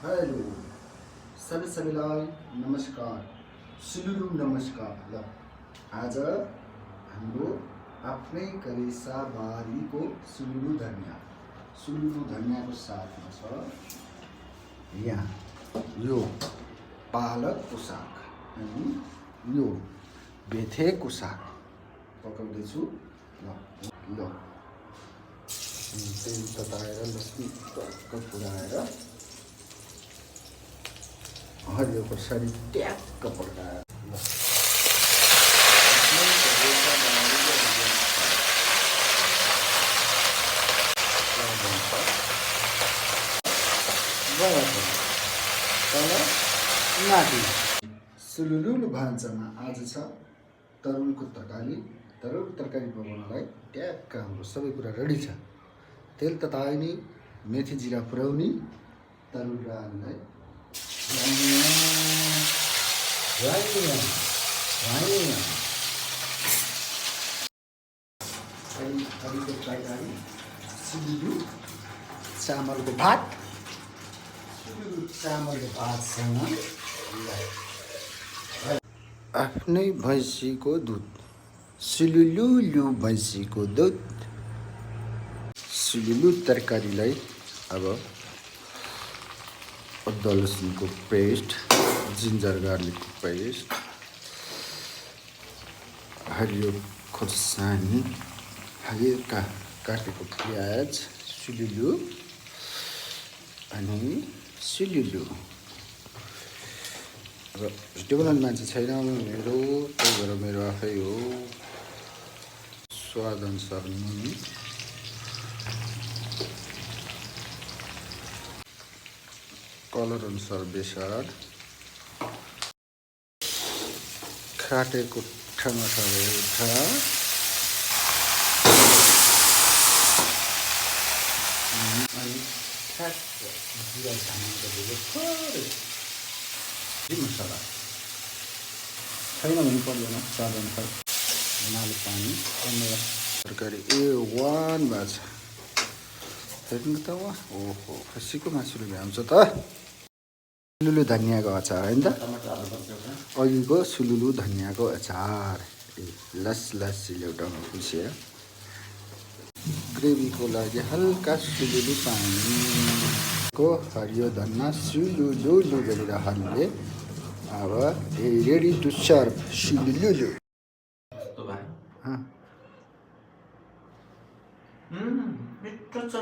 Hello सबैलाई नमस्कार सुलुलु नमस्कार ल आज हाम्रो आफ्नै करेसा बारीको सुलुलु धनियाको साथमा छ यहाँ यो पालकको साग अनि यो बेथेको साग पकाउँदैछु ल तेल तताएर लसुन पुराएर हरियो खोर्सानी ट्याक्क पड्काएर माथि सुलुलु भान्सामा आज छ तरुलको तरकारी बनाउनलाई ट्याक्क हाम्रो सबै कुरा रेडी छ। तेल तताइने, मेथी जिरा पुर्याउने, तरुल र आलुलाई तरकारी सुलुलु चामलको भातसँग आफ्नै भैँसीको दुध सुलुलु भैँसीको दुध सुलुलु तरकारीलाई अब अदुवा लसुनको पेस्ट, जिन्जर गार्लिकको पेस्ट, हरियो खोर्सानी, हल्का काटेको प्याज, सुलुलु अनि सुलुलु। अब भिडियो बनाउने मान्छे छैन मेरो, त्यही भएर मेरो आफै हो। स्वाद अनुसार नुन, कलर अनुसार बेसार, काटेको टमाटर एउटा, अनि ठ्याक्क जिरा धनियाको थोरै मसला छैन भने पर्दैन, स्वाद अनुसार हिमाली पानी तरकारी A1 भएको छ। हेर्नु त वा ओहो खसीको मासुले भ्याउँछ त। सुलुलु धनियाको अचार होइन त, अघिको सुलुलु धनियाको अचार लस ल्याउटाउनु खुसी। ग्रेभीको लागि हल्का सुलुलु पानीको हरियो धनिया सुलुलु गरेर हाल्ने। अब रेडी टु सर्भ सुलुलु। मिठो छ।